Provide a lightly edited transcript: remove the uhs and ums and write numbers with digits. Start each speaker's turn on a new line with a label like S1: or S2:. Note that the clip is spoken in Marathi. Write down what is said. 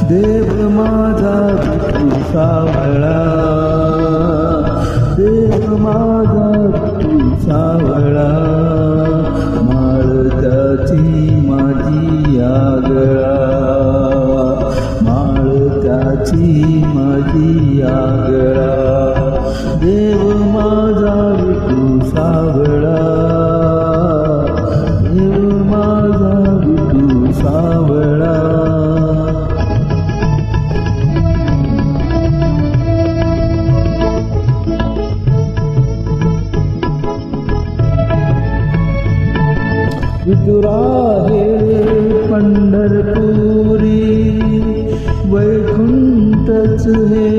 S1: देव माझा विठू सावळा, देव माझा विठू सावळा, माळत्याची माझी आगळा, माळत्याची माझी आगळा, देव माझा विठू सावळा, देव माझा विठू सावळा. विठुराहे पंढरपुरी, वैकुंठच हे